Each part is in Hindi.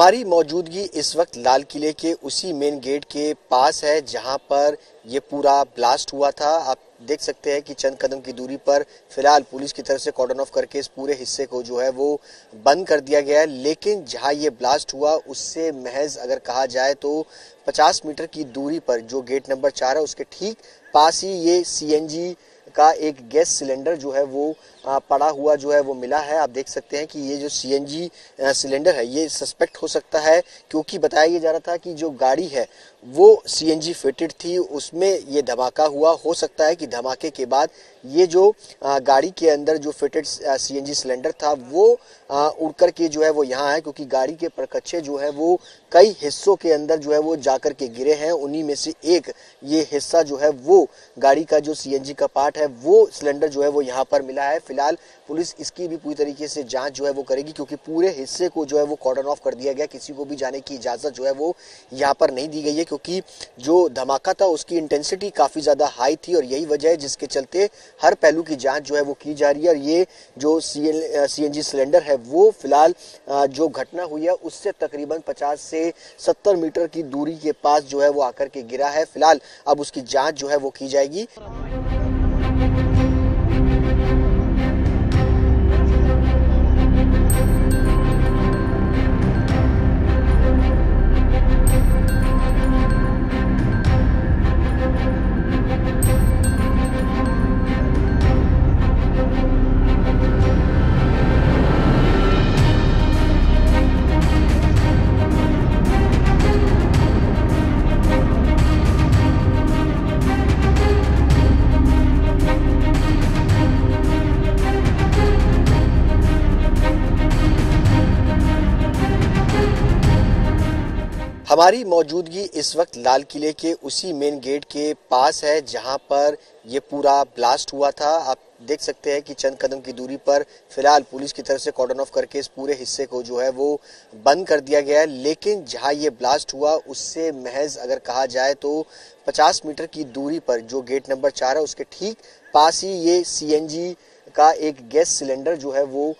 हमारी मौजूदगी इस वक्त लाल किले के उसी मेन गेट के पास है जहां पर ये पूरा ब्लास्ट हुआ था। आप देख सकते हैं कि चंद कदम की दूरी पर फिलहाल पुलिस की तरफ से कॉर्डन ऑफ करके इस पूरे हिस्से को जो है वो बंद कर दिया गया है। लेकिन जहां ये ब्लास्ट हुआ उससे महज अगर कहा जाए तो 50 मीटर की दूरी पर जो गेट नंबर 4 है उसके ठीक पास ही ये सीएनजी का एक गैस सिलेंडर जो है वो पड़ा हुआ जो है वो मिला है। आप देख सकते हैं कि ये जो सीएनजी सिलेंडर है ये सस्पेक्ट हो सकता है, क्योंकि बताया ये जा रहा था कि जो गाड़ी है वो सीएनजी फिटेड थी, उसमें ये धमाका हुआ। हो सकता है कि धमाके के बाद ये जो गाड़ी के अंदर जो फिटेड सीएनजी सिलेंडर था वो उड़ कर के जो है वो यहाँ है, क्योंकि गाड़ी के परकच्चे जो है वो कई हिस्सों के अंदर जो है वो जाकर के गिरे हैं। उन्हीं में से एक ये हिस्सा जो है वो गाड़ी का जो सीएनजी का पार्ट है वो सिलेंडर जो है वो यहाँ पर मिला है। फिलहाल पुलिस इसकी भी पूरी तरीके से जांच जो है वो करेगी, क्योंकि पूरे हिस्से को जो है वो कॉर्डन ऑफ कर दिया गया। किसी को भी जाने की इजाजत जो है वो यहाँ पर नहीं दी गई है, क्योंकि जो धमाका था उसकी इंटेंसिटी काफी ज्यादा हाई थी और यही वजह है जिसके चलते हर पहलू की जांच जो है वो की जा रही है। और ये जो सीएनजी सिलेंडर है वो फिलहाल जो घटना हुई है उससे तकरीबन 50 से 70 मीटर की दूरी के पास जो है वो आकर के गिरा है। फिलहाल अब उसकी जांच जो है वो की जाएगी। हमारी मौजूदगी इस वक्त लाल किले के उसी मेन गेट के पास है जहां पर ये पूरा ब्लास्ट हुआ था। आप देख सकते हैं कि चंद कदम की दूरी पर फिलहाल पुलिस की तरफ से कॉर्डन ऑफ करके इस पूरे हिस्से को जो है वो बंद कर दिया गया है। लेकिन जहां ये ब्लास्ट हुआ उससे महज अगर कहा जाए तो 50 मीटर की दूरी पर जो गेट नंबर 4 है उसके ठीक पास ही ये सीएनजी का एक गैस सिलेंडर जो है वो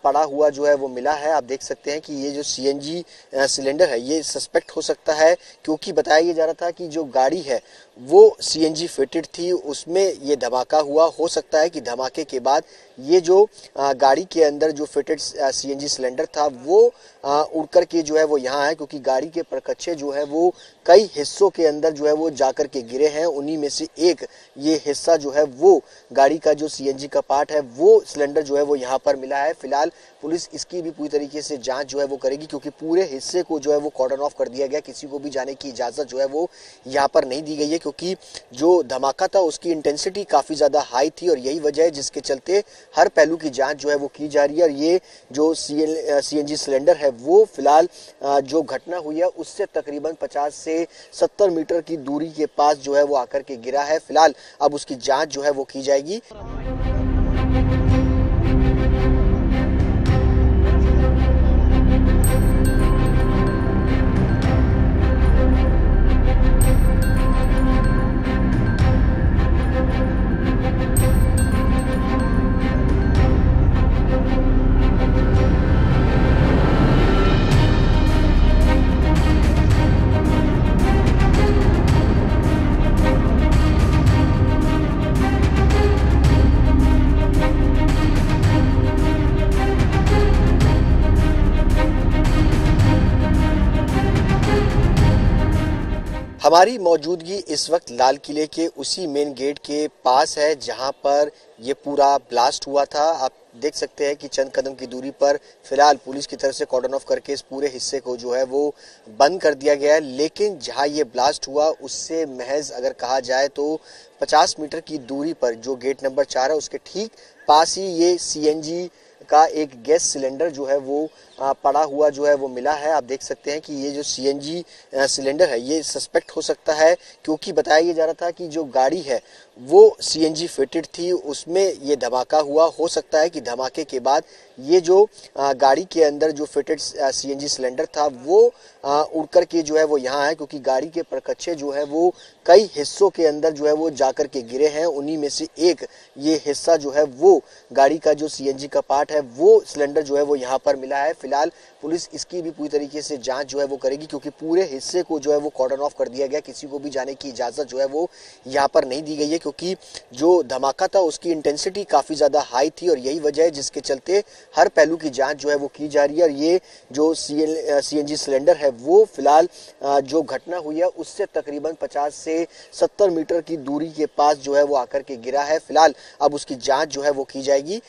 पड़ा हुआ जो है वो मिला है। आप देख सकते हैं कि ये जो सीएनजी सिलेंडर है ये सस्पेक्ट हो सकता है, क्योंकि बताया ये जा रहा था कि जो गाड़ी है वो सीएनजी फिटेड थी, उसमें ये धमाका हुआ। हो सकता है कि धमाके के बाद ये जो गाड़ी के अंदर जो फिटेड सीएनजी सिलेंडर था वो उड़ कर के जो है वो यहाँ है, क्योंकि गाड़ी के परकच्चे जो है वो कई हिस्सों के अंदर जो है वो जाकर के गिरे हैं। उन्हीं में से एक ये हिस्सा जो है वो गाड़ी का जो सीएनजी का पार्ट है वो सिलेंडर जो है वो यहाँ पर मिला है। फिलहाल पुलिस इसकी भी पूरी तरीके से जांच जो है वो करेगी, क्योंकि पूरे हिस्से को जो है वो कॉर्डन ऑफ कर दिया गया। किसी को भी जाने की इजाजत जो है वो यहाँ पर नहीं दी गई है, क्योंकि जो धमाका था उसकी इंटेंसिटी काफी ज्यादा हाई थी और यही वजह है जिसके चलते हर पहलू की जांच जो है वो की जा रही है। और ये जो सीएनजी सिलेंडर है वो फिलहाल जो घटना हुई है उससे तकरीबन 50 से 70 मीटर की दूरी के पास जो है वो आकर के गिरा है। फिलहाल अब उसकी जांच जो है वो की जाएगी। हमारी मौजूदगी इस वक्त लाल किले के उसी मेन गेट के पास है जहां पर ये पूरा ब्लास्ट हुआ था। आप देख सकते हैं कि चंद कदम की दूरी पर फिलहाल पुलिस की तरफ से कॉर्डन ऑफ करके इस पूरे हिस्से को जो है वो बंद कर दिया गया है। लेकिन जहां ये ब्लास्ट हुआ उससे महज अगर कहा जाए तो 50 मीटर की दूरी पर जो गेट नंबर 4 है उसके ठीक पास ही ये सीएनजी का एक गैस सिलेंडर जो है वो पड़ा हुआ जो है वो मिला है। आप देख सकते हैं कि ये जो सीएनजी सिलेंडर है ये सस्पेक्ट हो सकता है, क्योंकि बताया ये जा रहा था कि जो गाड़ी है वो सीएनजी फिटेड थी, उसमें ये धमाका हुआ। हो सकता है कि धमाके के बाद ये जो गाड़ी के अंदर जो फिटेड सीएनजी सिलेंडर था वो उड़ कर के जो है वो यहाँ है, क्योंकि गाड़ी के परकच्चे जो है वो कई हिस्सों के अंदर जो है वो जाकर के गिरे हैं। उन्हीं में से एक ये हिस्सा जो है वो गाड़ी का जो सीएनजी का पार्ट है वो सिलेंडर जो है वो यहाँ पर मिला है। फिलहाल पुलिस इसकी भी पूरी तरीके से जांच जो है वो करेगी, क्योंकि पूरे हिस्से को जो है वो कॉर्डन ऑफ कर दिया गया। किसी को भी जाने की इजाजत जो है वो यहाँ पर नहीं दी गई है, क्योंकि जो धमाका था उसकी इंटेंसिटी काफी ज्यादा हाई थी और यही वजह है जिसके चलते हर पहलू की जांच जो है वो की जा रही है। और ये जो सीएनजी सिलेंडर है वो फिलहाल जो घटना हुई है उससे तकरीबन 50 से 70 मीटर की दूरी के पास जो है वो आकर के गिरा है। फिलहाल अब उसकी जांच जो है वो की जाएगी।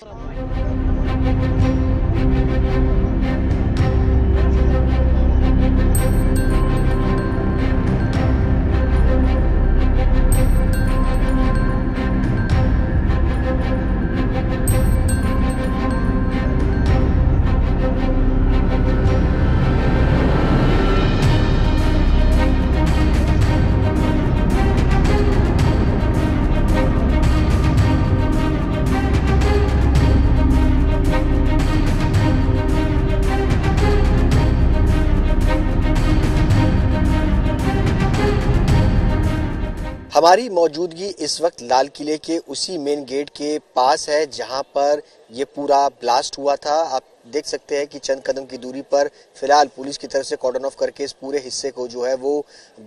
हमारी मौजूदगी इस वक्त लाल किले के उसी मेन गेट के पास है जहां पर ये पूरा ब्लास्ट हुआ था। आप देख सकते हैं कि चंद कदम की दूरी पर फिलहाल पुलिस की तरफ से कॉर्डन ऑफ करके इस पूरे हिस्से को जो है वो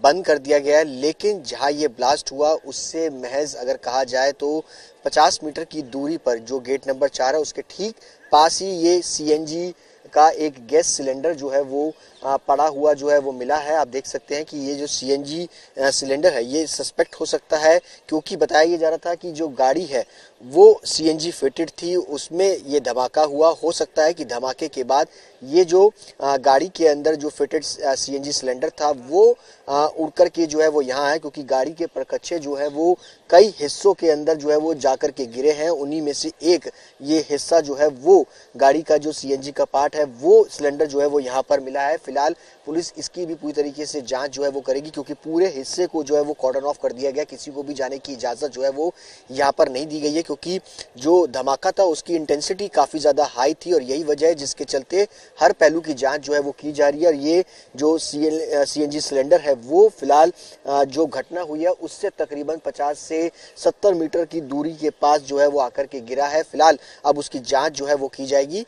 बंद कर दिया गया है। लेकिन जहां ये ब्लास्ट हुआ उससे महज अगर कहा जाए तो 50 मीटर की दूरी पर जो गेट नंबर 4 है उसके ठीक पास ही ये सीएनजी का एक गैस सिलेंडर जो है वो पड़ा हुआ जो है वो मिला है। आप देख सकते हैं कि ये जो सीएनजी सिलेंडर है ये सस्पेक्ट हो सकता है, क्योंकि बताया ये जा रहा था कि जो गाड़ी है वो सीएनजी फिटेड थी, उसमें ये धमाका हुआ। हो सकता है कि धमाके के बाद ये जो गाड़ी के अंदर जो फिटेड सीएनजी सिलेंडर था वो उड़ करके जो है वो यहाँ है, क्योंकि गाड़ी के परखच्चे जो है वो कई हिस्सों के अंदर जो है वो जाकर के गिरे हैं। उन्हीं में से एक ये हिस्सा जो है वो गाड़ी का जो सीएनजी का पार्ट है वो सिलेंडर जो है वो यहाँ पर मिला है। फिलहाल पुलिस इसकी भी पूरी तरीके से जांच जो है वो करेगी, क्योंकि पूरे हिस्से को जो है वो कॉर्डन ऑफ कर दिया गया। किसी को भी जाने की इजाजत जो है वो यहाँ पर नहीं दी गई है, क्योंकि जो धमाका था उसकी इंटेंसिटी काफी ज्यादा हाई थी और यही वजह है जिसके चलते हर पहलू की जांच जो है वो की जा रही है। और ये जो सीएनजी सिलेंडर है वो फिलहाल जो घटना हुई है उससे तकरीबन 50 से 70 मीटर की दूरी के पास जो है वो आकर के गिरा है। फिलहाल अब उसकी जांच जो है वो की जाएगी।